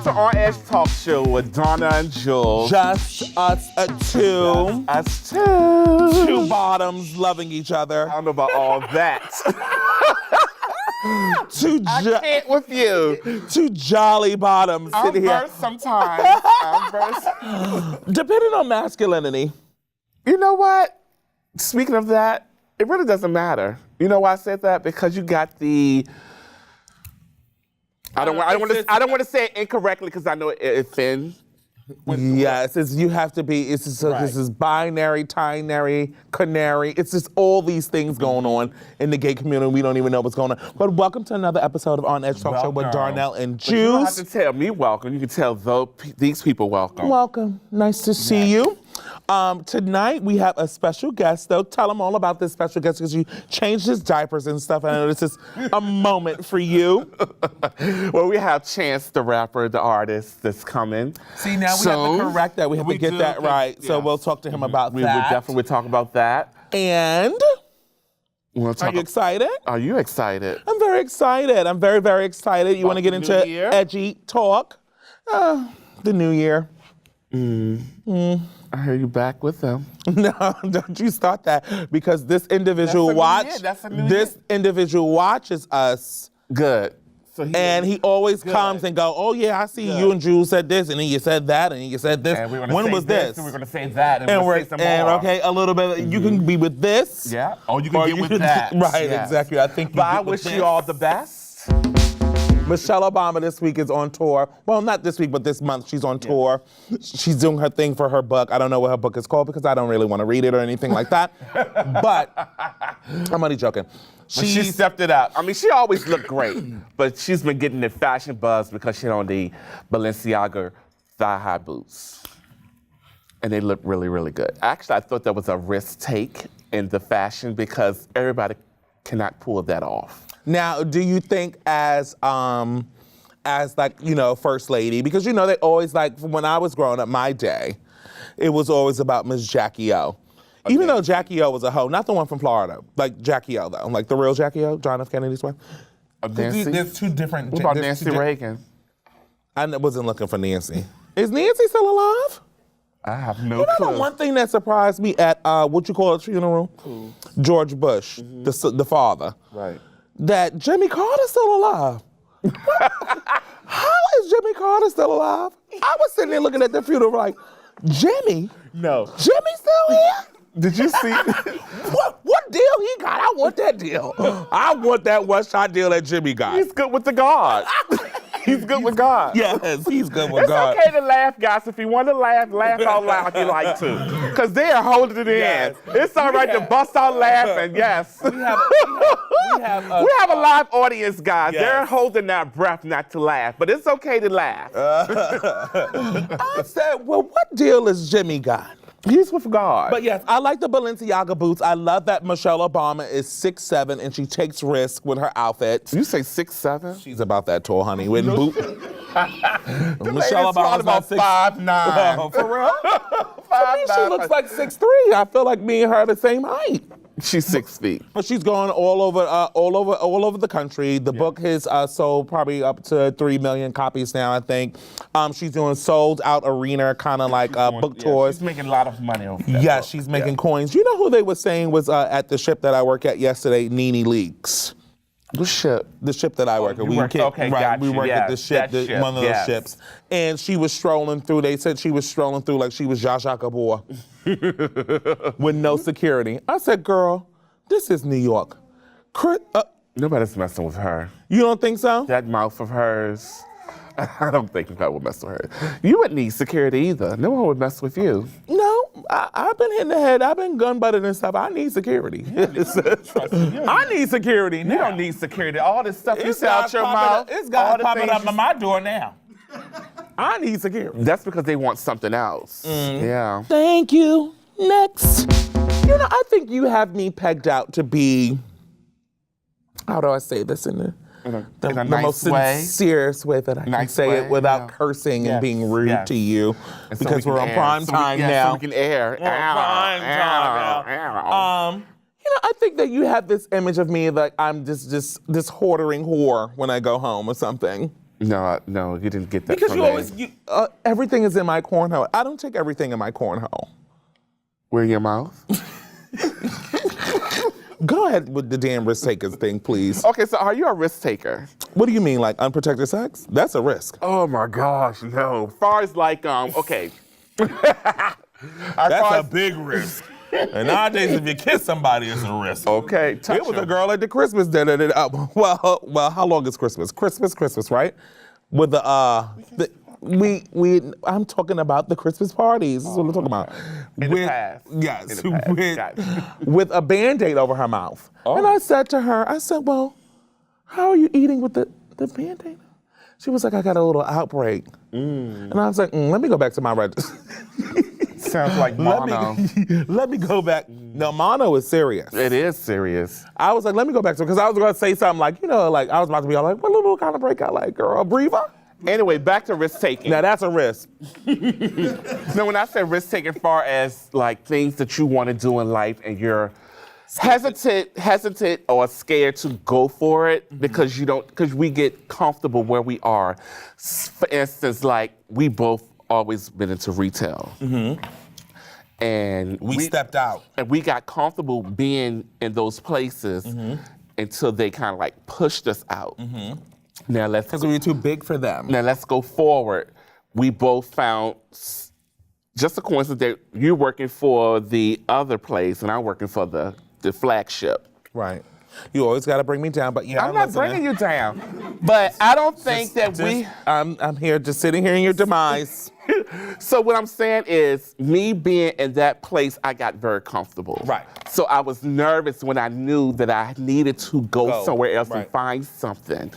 to Our Edge Talk Show with Darnell and Jules. Just us two. Us two. Two bottoms loving each other. I don't know about all that. I can't with you. Two jolly bottoms I'll sitting here. burst sometimes. I'll burst. Depending on masculinity. You know what? Speaking of that, it really doesn't matter. You know why I said that? Because you got the. I don't want to say it incorrectly because I know it offends. Yes, you have to be. It's just, This is binary, tinary, canary. It's just all these things going on in the gay community. We don't even know what's going on. But welcome to another episode of On Edge Talk Show with Darnell and Jules. You don't have to tell me welcome. You can tell these people welcome. Welcome. Nice to see you. Tonight we have a special guest, though. Tell them all about this special guest because you changed his diapers and stuff. I know this is a moment for you. Well, we have Chance the rapper, the artist that's coming. See, now we have to correct that. We have to get that right. Yeah. So we'll talk to him about that. We would definitely talk about that. And are you excited? Are you excited? I'm very excited. I'm very, very excited. You want to get into edgy talk? The new year. I heard you back with them. No, don't you start that because this individual individual watches us. Good. So he always comes and go, oh yeah, I see you and Jules said this, and then you said that, and you said this. And when was this? And we're gonna say that, and we're say some more. Okay, a little bit. You can be with this. Yeah. Or you can get with that. Right. Yes. Exactly. I think. But I wish you all the best. Michelle Obama this week is on tour. Well, not this week, but this month she's on tour. She's doing her thing for her book. I don't know what her book is called because I don't really want to read it or anything like that. But I'm only joking. She stepped it up. I mean, she always looked great, but she's been getting the fashion buzz because she's on the Balenciaga thigh-high boots. And they look really, really good. Actually, I thought that was a risk take in the fashion because everybody cannot pull that off. Now, do you think as like, you know, First Lady, because, you know, they always like, when I was growing up, my day, it was always about Miss Jackie O. Okay. Even though Jackie O was a hoe, not the one from Florida, like Jackie O though, like the real Jackie O, John F. Kennedy's wife. There's two different. What about Nancy Reagan? I wasn't looking for Nancy. Is Nancy still alive? I have no clue. You know, one thing that surprised me at what you call a funeral? Cool. George Bush, the father. Right. That Jimmy Carter's still alive. How is Jimmy Carter still alive? I was sitting there looking at the funeral like, Jimmy? No. Jimmy's still here? Did you see? What deal he got? I want that deal. I want that one-shot deal that Jimmy got. He's good with the God. He's good with God. Yes, he's good with God. It's okay to laugh, guys. If you want to laugh out loud if you like to. Because they are holding it in. It's all right to bust out laughing, yes. We have a live audience, guys. Yes. They're holding that breath not to laugh, but it's okay to laugh. I said, well, what deal has Jimmy got? He's with God. But yes, I like the Balenciaga boots. I love that Michelle Obama is 6'7" and she takes risks with her outfits. You say 6'7"? She's about that tall, honey. With boot. Michelle Obama's about 5'9". Oh, for real? To me, she looks like 6'3". I feel like me and her are the same height. She's 6 feet. But she's going all over the country. The book has sold probably up to 3 million copies now, I think. She's doing sold out arena kind of like book tours. She's making a lot of money off that. Yes, she's making coins. You know who they were saying was at the ship that I work at yesterday, Nene Leakes. The ship? The ship that I work at. We work at the ship, one of those ships. And she was strolling through, they said she was strolling through like she was Zsa Zsa Gabor with no security. I said, girl, this is New York. Nobody's messing with her. You don't think so? That mouth of hers. I don't think nobody would mess with her. You wouldn't need security either. No one would mess with you. No, I've been hit in the head. I've been gun butted and stuff. I need security. I need security now. You don't need security. All this stuff you say out your mouth. It's guys popping up at my door now. I need security. That's because they want something else. Yeah. Thank you. Next. You know, I think you have me pegged out to be, how do I say this in the nice most sincerest way that I can say it without cursing and being rude to you, because we're on prime time now. So we can air. We're on prime time now. You know, I think that you have this image of me like I'm just this hoarding whore when I go home or something. No, you didn't get that Because from you me. always, everything is in my cornhole. I don't take everything in my cornhole. Where in your mouth? Go ahead with the damn risk takers thing, please. Okay, so are you a risk taker? What do you mean, like unprotected sex? That's a risk. Oh my gosh, no. As far as like, okay. That's a big risk. And nowadays, if you kiss somebody, it's a risk. Okay, It was a girl at the Christmas dinner that, well, how long is Christmas? Christmas, right? With I'm talking about the Christmas parties. This is what I'm talking about. In the past. Yes, In the past. Got it. with a Band-Aid over her mouth. Oh. And I said to her, well, how are you eating with the Band-Aid? She was like, I got a little outbreak. And I was like, let me go back to my register. Sounds like mono. Let me go back. No, mono is serious. It is serious. I was like, let me go back to it, because I was going to say something like, like I was about to be all like, what little kind of breakout, like, girl, a breather? Anyway, back to risk taking. Now that's a risk. No, when I say risk taking, far as like things that you want to do in life and you're hesitant or scared to go for it because we get comfortable where we are. For instance, like we both always been into retail. And We stepped out. And we got comfortable being in those places until they kind of like pushed us out. Now Because we were too big for them. Now let's go forward. We both found, just a coincidence, that you're working for the other place and I'm working for the flagship. Right. You always got to bring me down, but yeah, I'm not bringing you down. But I don't think I'm here, just sitting here in your demise. So what I'm saying is, me being in that place, I got very comfortable. Right. So I was nervous when I knew that I needed to go somewhere else and right. find something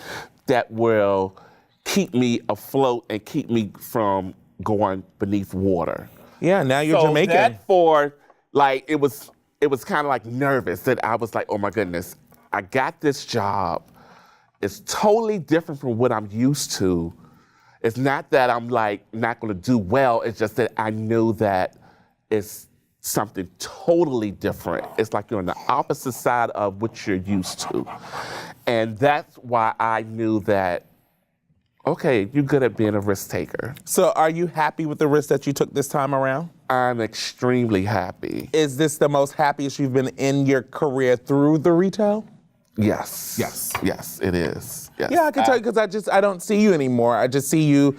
that will keep me afloat and keep me from going beneath water. Yeah, now you're Jamaican. It was kind of like nervous that I was like, oh my goodness, I got this job. It's totally different from what I'm used to. It's not that I'm like not gonna do well, it's just that I knew that it's something totally different. It's like you're on the opposite side of what you're used to. And that's why I knew that, okay, you're good at being a risk taker. So are you happy with the risk that you took this time around? I'm extremely happy. Is this the most happiest you've been in your career through the retail? Yes. Yes, it is. Yes. Yeah, I can tell you, because I don't see you anymore. I see you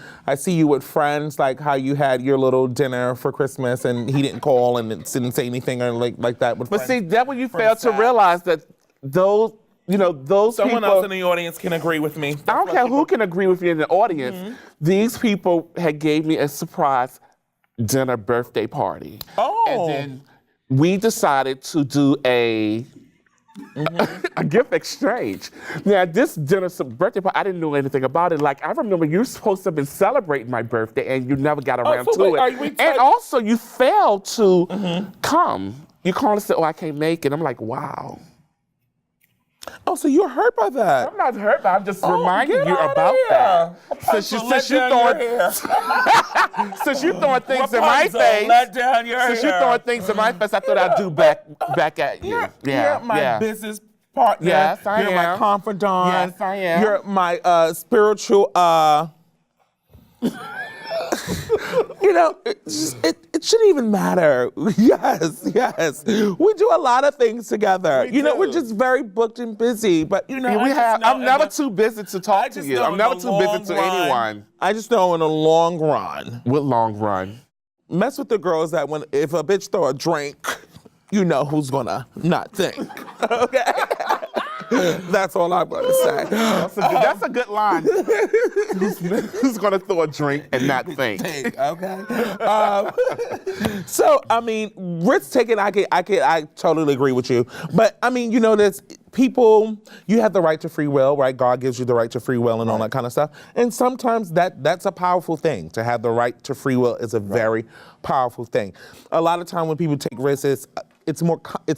with friends, like how you had your little dinner for Christmas and he didn't call and didn't say anything or like that with But friends. see, that's when you fail to realize that those Someone people, else in the audience can agree with me. I don't care who can agree with you in the audience. These people had gave me a surprise dinner birthday party. Oh. And then we decided to do a gift exchange. Now, this dinner birthday party, I didn't know anything about it. Like, I remember you were supposed to have been celebrating my birthday and you never got around to it. And also, you failed to come. You called and said, oh, I can't make it. I'm like, wow. Oh, so you're hurt by that? I'm not hurt, but I'm just reminding you about that. Since you throwing things in my face, I thought I'd do back at you. You're my business partner. Yes, I You're am. my confidant. Yes, I am. You're my spiritual. It shouldn't even matter. Yes. We do a lot of things together. We're just very booked and busy. But I'm never too busy to talk to you. I'm never too busy to anyone. I just know in the long run. What long run? Mess with the girls that if a bitch throw a drink, you know who's gonna not think. Okay. That's all I'm gonna say. That's a good line. Who's gonna throw a drink and not think? Okay. So I mean, risk taking, I totally agree with you. But I mean, there's people. You have the right to free will, right? God gives you the right to free will and all that kind of stuff. And sometimes that's a powerful thing. To have the right to free will is a very powerful thing. A lot of time when people take risks, it's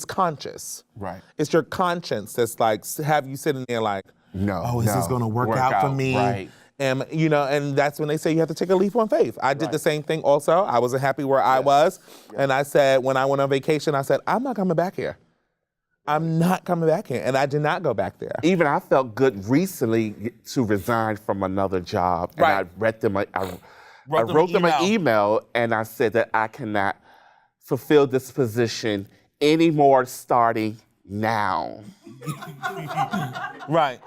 conscious. Right. It's your conscience that's like, have you sitting there like, is this going to work out for me? Right. And and that's when they say you have to take a leap on faith. I did the same thing also. I wasn't happy where I was. And I said, when I went on vacation, I said, I'm not coming back here. I'm not coming back here. And I did not go back there. Even I felt good recently to resign from another job. And Right. I read them, I wrote them an email and I said that I cannot fulfill this position anymore starting now. Right.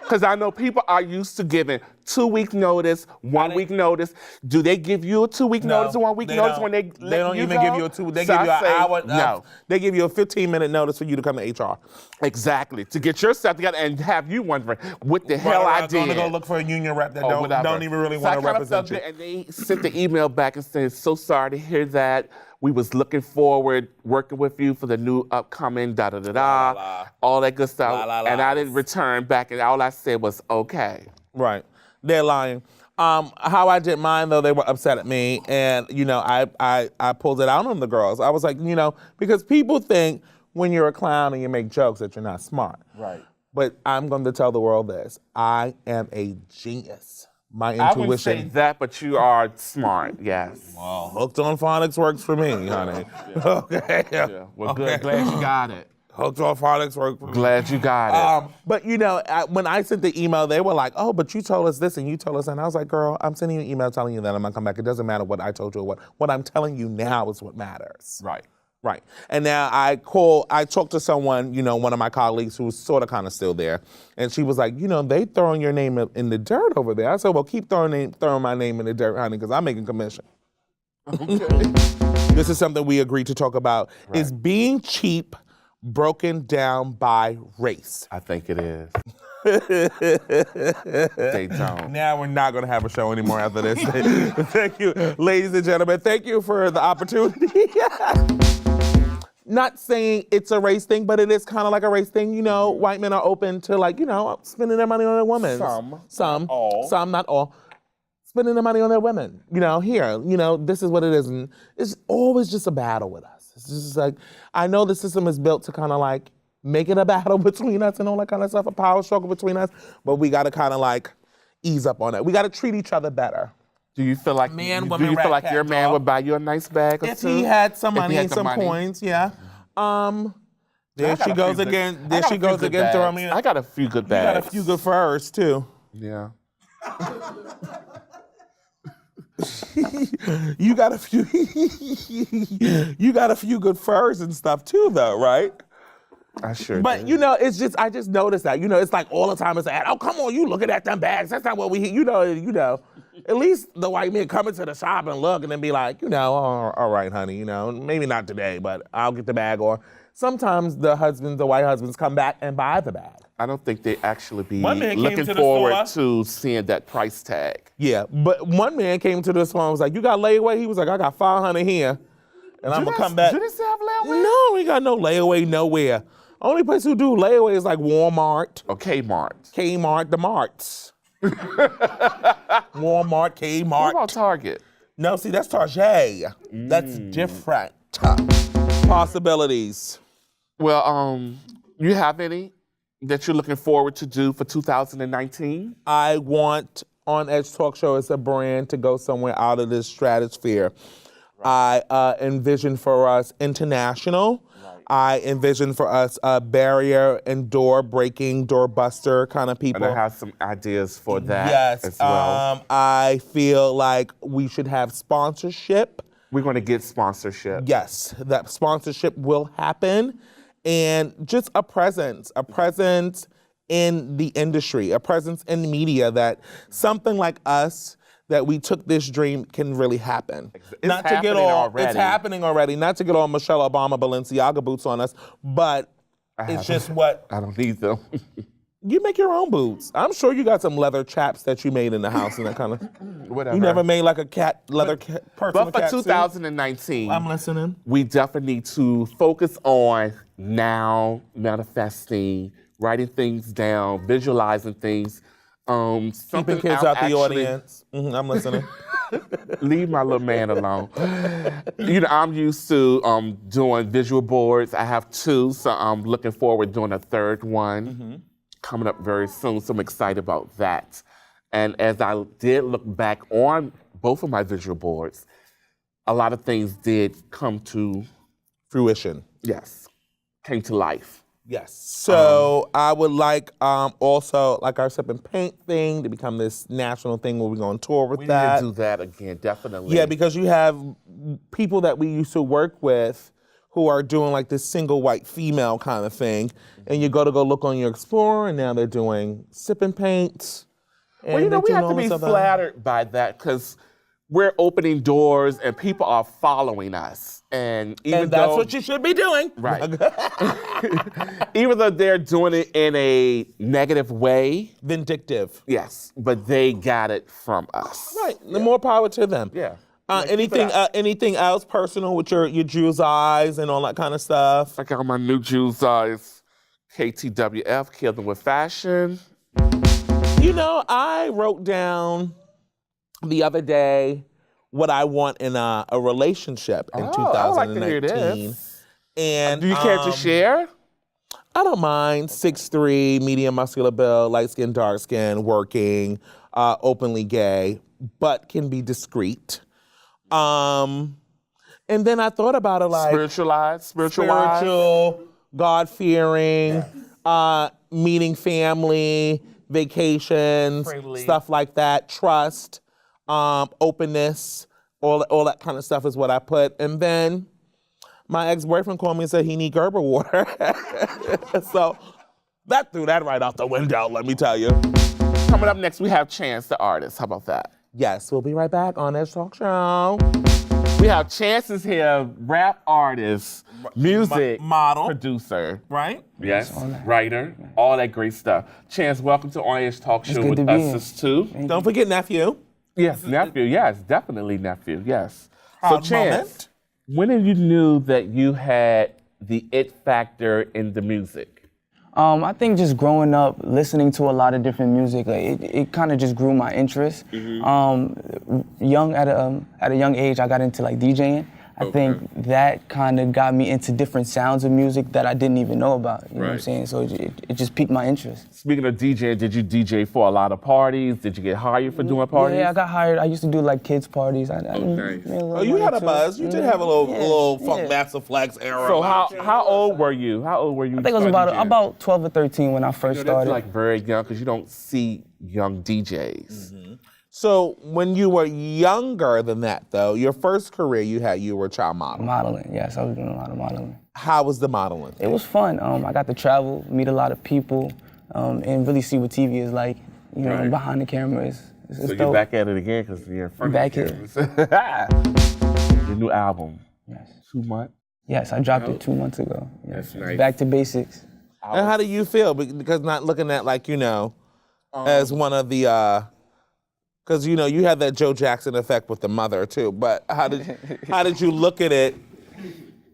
Because I know people are used to giving 2-week notice, 1-week notice. Do they give you a 2-week notice or 1-week notice when they let don't you even go? give you a 2. They So give you I an say, hour. No. They give you a 15-minute notice for you to come to HR. Exactly. To get your stuff together and have you wondering what the hell I did. I'm gonna go look for a union rep that don't even really want to represent you. And they sent the email back and said, so sorry to hear that. We was looking forward working with you for the new upcoming da-da-da-da, all that good stuff. And I didn't return back and all I said was, okay. Right. They're lying. How I did mine, though, they were upset at me. And, I pulled it out on the girls. I was like, because people think when you're a clown and you make jokes that you're not smart. Right. But I'm going to tell the world this. I am a genius. My I wouldn't intuition. say that, but you are smart, yes. Well, hooked on phonics works for me, honey. Yeah. Okay. Yeah. Well, good. Glad you got it. Hooked on phonics works for me. Glad you got it. But when I sent the email, they were like, "Oh, but you told us this and you told us," and I was like, "Girl, I'm sending you an email telling you that I'm gonna come back. It doesn't matter what I told you or what I'm telling you now is what matters." Right. Right. And now I talked to someone, one of my colleagues who was sort of kind of still there. And she was like, they throwing your name in the dirt over there. I said, well, keep throwing my name in the dirt, honey, because I'm making commission. Okay. This is something we agreed to talk about. Right. Is being cheap broken down by race? I think it is. They don't. Now we're not going to have a show anymore after this. Thank you, ladies and gentlemen. Thank you for the opportunity. Not saying it's a race thing, but it is kind of like a race thing. White men are open to spending their money on their women. Some, not all. Spending their money on their women. This is what it is. And it's always just a battle with us. It's just like, I know the system is built to kind of make it a battle between us and all that kind of stuff, a power struggle between us, but we got to kind of ease up on it. We got to treat each other better. Do you feel like your man would buy you a nice bag or if two? He had some money and some coins, yeah. There she goes again. There she goes again throwing me. I got a few good bags. You got a few good furs too. Yeah. You got a few. You got a few good furs and stuff too, though, right? I sure But do. I just noticed that. It's like all the time it's ad. Oh, come on, you looking at them bags. That's not what we hear. At least the white men coming to the shop and look and then be like, all right, honey, maybe not today, but I'll get the bag. Or sometimes the white husbands come back and buy the bag. I don't think they actually be One man came looking to the forward store. to seeing that price tag. Yeah, but one man came to the store and was like, you got layaway? He was like, I got 500 here. And I'm going to come back. Do they still have layaway? No, we got no layaway nowhere. Only place who do layaway is like Walmart. Or Kmart. Kmart, the marts. Walmart, Kmart. What about Target? No, see, that's Target. That's different. Possibilities. Well, you have any that you're looking forward to do for 2019? I want On Edge Talk Show as a brand to go somewhere out of this stratosphere. Right. I envision for us international. I envision for us barrier and door breaking, door buster kind of people. And I have some ideas for that as well. I feel like we should have sponsorship. We're going to get sponsorship. Yes, that sponsorship will happen. And just a presence in the industry, a presence in media that something like us, that we took this dream can really happen. It's happening already. Not to get all Michelle Obama Balenciaga boots on us, but it's just what I don't need them. you make your own boots. I'm sure you got some leather chaps that you made in the house and that kind of. Whatever. You never made like a leather person. But for 2019, I'm listening. We definitely need to focus on now manifesting, writing things down, visualizing things. Keeping kids out the audience. I'm listening. Leave my little man alone. I'm used to doing visual boards. I have 2, so I'm looking forward to doing a 3rd one coming up very soon. So I'm excited about that. And as I did look back on both of my visual boards, a lot of things did come to fruition. Yes, came to life. Yes. So I would like also like our sip and paint thing to become this national thing where we go on tour with We that. need to do that again, definitely. Yeah, because you have people that we used to work with who are doing like this single white female kind of thing, and you go look on your Explorer, and now they're doing sip and paint. Well, you know, we have to be flattered by that because we're opening doors and people are following us. And even that's though, what you should be doing. right. Even though they're doing it in a negative way. Vindictive. Yes, but they got it from us. Right. The more power to them. Yeah. Anything else personal with your Jules eyes and all that kind of stuff? I got my new Jules eyes, KTWF, Kill Them With Fashion. You know, I wrote down the other day what I want in a relationship in 2019. I would like to hear this. And do you care to share? I don't mind. 6'3", medium muscular build, light skin, dark skin, working, openly gay, but can be discreet. And then I thought about it like spiritual, God-fearing, meeting family, vacations, stuff like that, trust, openness, all that kind of stuff is what I put. And then my ex-boyfriend called me and said he need Gerber water. So that threw that right out the window, let me tell you. Coming up next, we have Chance the artist. How about that? Yes, we'll be right back on Edge Talk Show. We have Chance's here, rap artist, music model, producer. Right? Yes, writer, all that great stuff. Chance, welcome to On Edge Talk Show with us too. Don't forget nephew. Yes, nephew, yes, definitely nephew, yes. So Chance, when did you knew that you had the it factor in the music? I think just growing up, listening to a lot of different music, like it kind of just grew my interest. Young at a young age, I got into like DJing. I think that kind of got me into different sounds of music that I didn't even know about. You know what I'm saying? So it just piqued my interest. Speaking of DJing, did you DJ for a lot of parties? Did you get hired for doing parties? Yeah, I got hired. I used to do like kids parties. You had a buzz. You did have a little Funk Master Flex era. So how old were you? How old were you? I think I was about 12 or 13 when I first started. That's like very young because you don't see young DJs. So when you were younger than that, though, your first career you were child modeling. Modeling, yes, I was doing a lot of modeling. How was the modeling? It was fun. I got to travel, meet a lot of people, and really see what TV is like. You know, behind the camera is. So you're back at it again because you're in front of the cameras. Your new album. Yes. 2 months. Yes, I dropped it 2 months ago. Yes. That's nice. Back to basics. And how do you feel? Because not looking at like as one of the. Because you had that Joe Jackson effect with the mother too, but how did you look at it?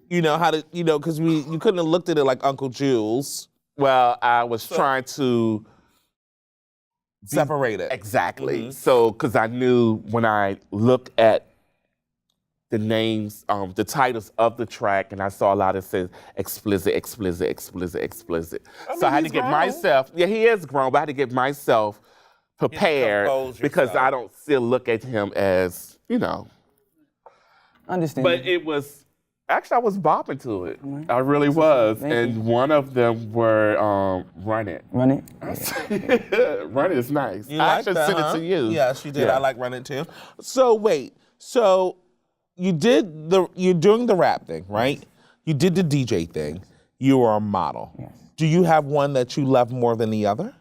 Because you couldn't have looked at it like Uncle Jules. Well, I was trying to separate it. Exactly. So, because I knew when I looked at the names, the titles of the track, and I saw a lot that says explicit. So I had to get myself. Yeah, he is grown, but I had to get myself prepared because I don't still look at him as, Understand. But it was, actually I was bopping to it. I really was. And one of them were Run It. Run It? Run It is nice. I actually sent it to you. Yes, you did. Yeah. I like Run It too. So wait, you're doing the rap thing, right? You did the DJ thing. You were a model. Yes. Do you have one that you love more than the other?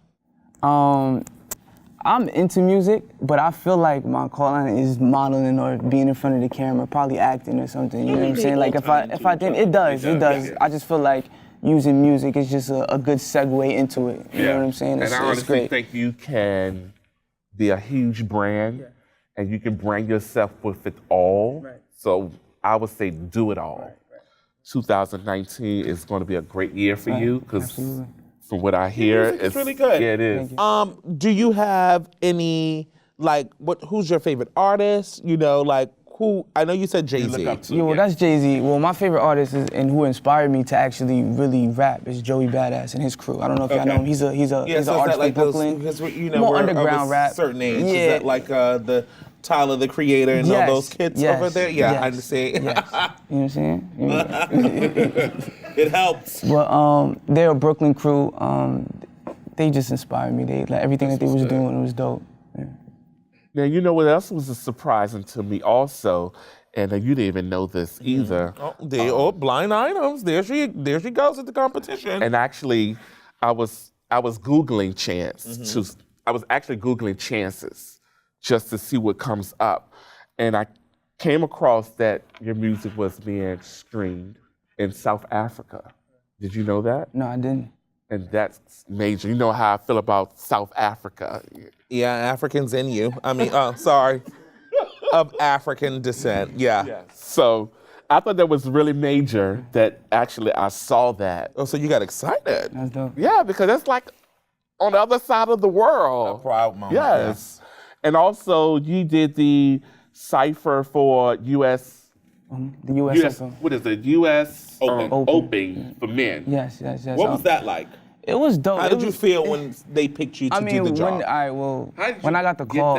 I'm into music, but I feel like my calling is modeling or being in front of the camera, probably acting or something. You know what I'm saying? Like if I didn't, it does. I just feel like using music is just a good segue into it. You know what I'm saying? And I honestly think you can be a huge brand and you can brand yourself with it all. Right. So I would say do it all. 2019 is going to be a great year for you because from what I hear, it's really good. Yeah, it is. Do you have any who's your favorite artist? Who? I know you said Jay-Z. That's Jay-Z. Well, my favorite artist and who inspired me to actually really rap is Joey Badass and his crew. I don't know if y'all know him. He's an artist from Brooklyn. More underground rap. Certain age. Yeah. Is that like the Tyler the Creator and all those kids over there? Yeah, I understand. Yes. You know what I'm saying? It helps. But they're a Brooklyn crew. They just inspired me. They like everything that they was doing was dope. Yeah. Now, you know what else was surprising to me also, and you didn't even know this either. Blind items. There she goes at the competition. And actually, I was Googling I was actually Googling chances just to see what comes up. And I came across that your music was being streamed in South Africa. Did you know that? No, I didn't. And that's major. You know how I feel about South Africa. Yeah, Africans in you. I mean, sorry. Of African descent, yeah. Yes. So I thought that was really major that actually I saw that. Oh, so you got excited. That's dope. Yeah, because that's like on the other side of the world. A proud moment. Yes. And also you did the cipher for U.S. The U.S. Open. What is it? U.S. Open. Open for men. Yes. What was that like? It was dope. How did you feel when they picked you to do the job? When I got the call,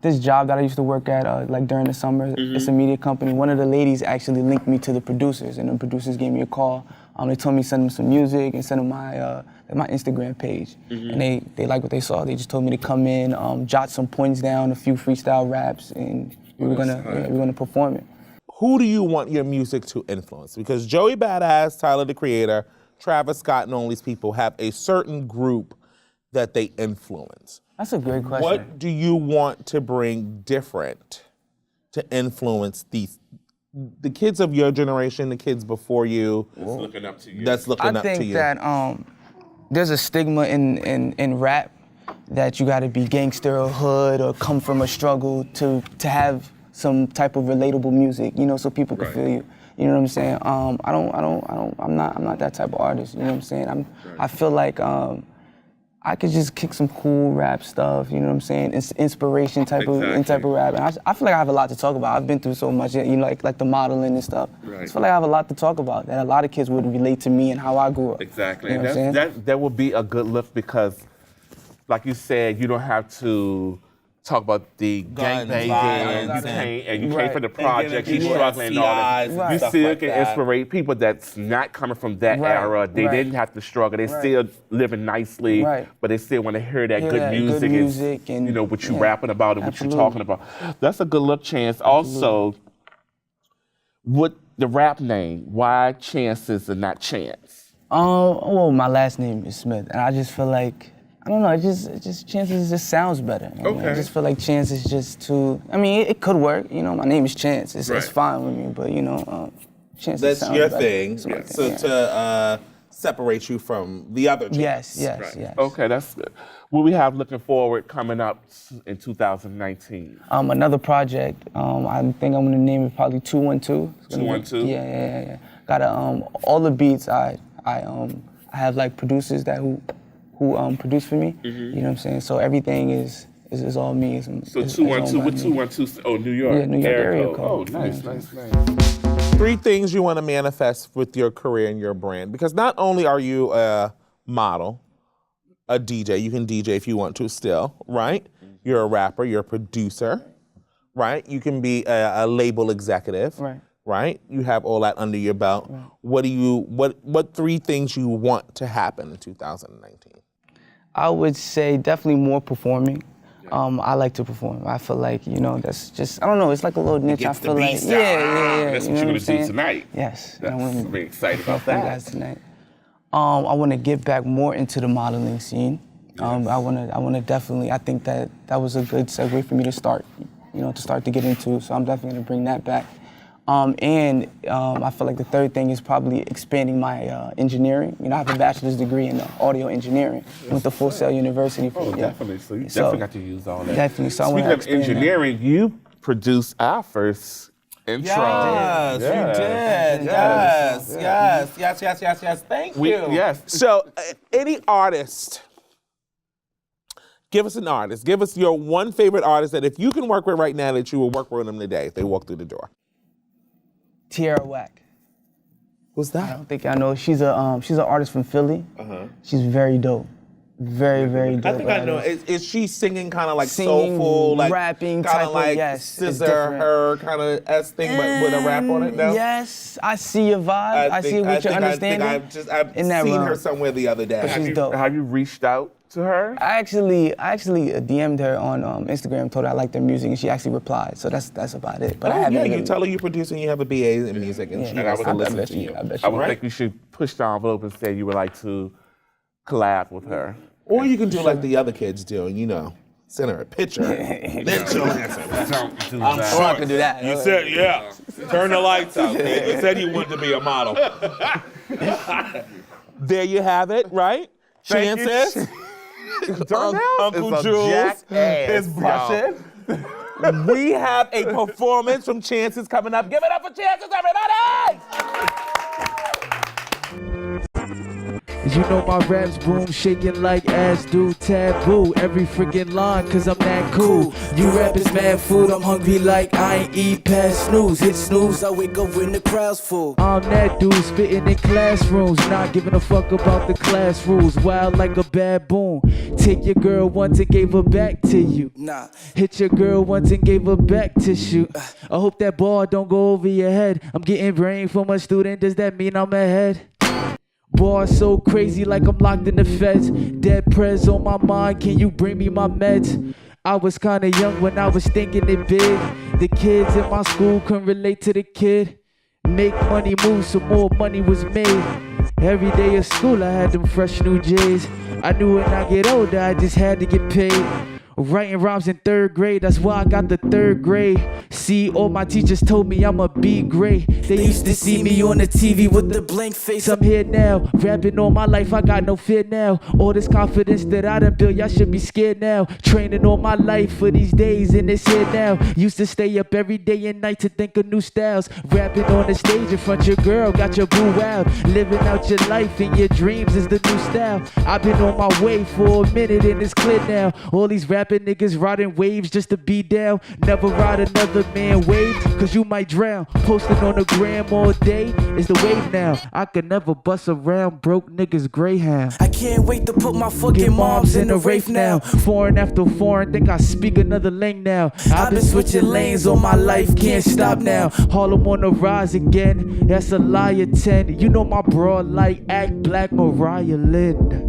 this job that I used to work at, like during the summer, it's a media company. One of the ladies actually linked me to the producers, and the producers gave me a call. They told me to send them some music and send them my Instagram page, and they liked what they saw. They just told me to come in, jot some points down, a few freestyle raps, and we were gonna perform it. Who do you want your music to influence? Because Joey Badass, Tyler the Creator, Travis Scott, and all these people have a certain group that they influence. That's a great question. What do you want to bring different to influence the kids of your generation, the kids before you? That's looking up to you. That's looking up to you. I think that there's a stigma in rap that you got to be gangster or hood or come from a struggle to have some type of relatable music, so people can feel you. You know what I'm saying? I'm not that type of artist. You know what I'm saying? I feel like I could just kick some cool rap stuff. You know what I'm saying? It's inspiration type of rap. And I feel like I have a lot to talk about. I've been through so much, like the modeling and stuff. Right. I feel like I have a lot to talk about that a lot of kids would relate to me and how I grew up. Exactly. You know that would be a good look because, like you said, you don't have to talk about the gangbanging, you came from the project, you struggling and all that. Right. You still can inspire people that's not coming from that era. They didn't have to struggle. They still living nicely, but they still want to hear that good music and what you rapping about and what you talking about. That's a good look, Chance. Also, what the rap name? Why Chances and not Chance? Well, my last name is Smith, and I just feel like I don't know. It just Chances just sounds better. I just feel like Chance is just too. I mean, it could work. My name is Chance. It's fine with me. But Chance. That's sounds your better. thing. So to separate you from the other Chance. Yes. Okay, that's good. What we have looking forward coming up in 2019? Another project. I think I'm gonna name it probably 212. 212. Yeah. Got all the beats. I have like producers who produce for me. You know what I'm saying? So everything is all me. So 212, what 212? Oh, New York. Yeah, New York area code. Oh, nice. 3 things you want to manifest with your career and your brand. Because not only are you a model, a DJ, you can DJ if you want to still, right? You're a rapper, you're a producer, right? You can be a label executive. Right? You have all that under your belt. Right. What 3 things you want to happen in 2019? I would say definitely more performing. I like to perform. I feel like, that's just, I don't know, it's like a little niche. I feel like, yeah. That's what you're gonna do tonight. Yes. I'm very excited about that. Guys tonight. I want to get back more into the modeling scene. I want to definitely, I think that was a good segue for me to start to get into. So I'm definitely gonna bring that back. I feel like the 3rd thing is probably expanding my engineering. I have a bachelor's degree in audio engineering with the Full Sail University. Definitely. So you definitely got to use all that. Definitely. So speaking of engineering, you produced our first intro. Yes, you did. Yes. Thank you. Yes. So, any artist, give us an artist. Give us your one favorite artist that if you can work with right now that you will work with them today if they walk through the door. Tierra Whack. Who's that? I don't think I know. She's an artist from Philly. She's very dope. Very, very dope. I think I know. artist. Is she singing kind of like Singing, soulful, like rapping kind type of of- like yes, it's scissor different. her kind of s thing, but with a rap on it? No. Yes, I see your vibe. I see what you're understanding. I've in that seen her realm. somewhere the other day. She's dope. Have you reached out to her? I actually DM'd her on Instagram, told her I liked her music, and she actually replied. So that's about it. But I haven't. Yeah, really- you tell her you produce and you have a BA in music, and she And I wants would- to I listen bet to you- you. I bet I you. would Right. think you should push the envelope and say you would like to collab with her. Or you can do like the other kids do, and send her a picture. Then she'll answer. Don't do I'm that. sure. I can do that. You said, yeah. Turn the lights out. You said you wanted to be a model. There you have it, right? Thank you. Chances. Darnell Uncle is a Jules jackass, is blushing. We have a performance from Chances coming up. Give it up for Chances, everybody! You know my raps boom, shaking like ass do taboo. Every freaking line, cause I'm that cool. You rappers mad food, I'm hungry like I ain't eat past snooze. Hit snooze, I wake up when the crowd's full. I'm that dude spitting in classrooms, not giving a fuck about the class rules. Wild like a baboon. Take your girl once and gave her back to you. Nah. Hit your girl once and gave her back tissue. I hope that ball don't go over your head. I'm getting brain from a student, does that mean I'm ahead? Boy, so crazy like I'm locked in the feds. Dead prez on my mind, can you bring me my meds? I was kinda young when I was thinking it big. The kids in my school couldn't relate to the kid. Make money move, so more money was made. Every day of school I had them fresh new J's. I knew when I get older I just had to get paid. Writing rhymes in 3rd grade, that's why I got the 3rd grade. See, all my teachers told me I'm a B grade. They used to see me on the TV with the blank face. I'm here now, rapping all my life, I got no fear now. All this confidence that I done built, y'all should be scared now. Training all my life for these days, and it's here now. Used to stay up every day and night to think of new styles. Rapping on the stage in front of your girl, got your boo wild. Living out your life and your dreams is the new style. I've been on my way for a minute and it's clear now. All these rapping niggas riding waves just to be down. Never ride another man wave, cause you might drown. Posting on the gram all day is the wave now. I could never bust around broke niggas greyhound. I can't wait to put my fucking moms in the rafe now. Foreign after foreign, think I speak another lane now. I've been switching lanes all my life, can't stop now. Harlem on the rise again, that's a liar 10. You know my broad light act black Mariah Lynn.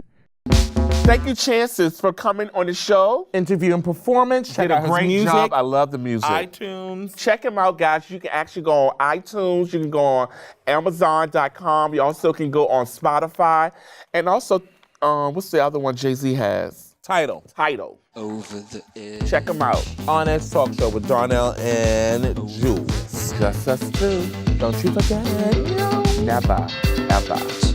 Thank you, Chances, for coming on the show. Interview and performance. Check Did a out his great music. job. I love the music. iTunes. Check him out, guys. You can actually go on iTunes. You can go on Amazon.com. You also can go on Spotify. And also, what's the other one Jay-Z has? Tidal. Over the edge. Check him out. Honest Talk Show with Darnell and Jules. Just us two. Don't you forget. Never, ever.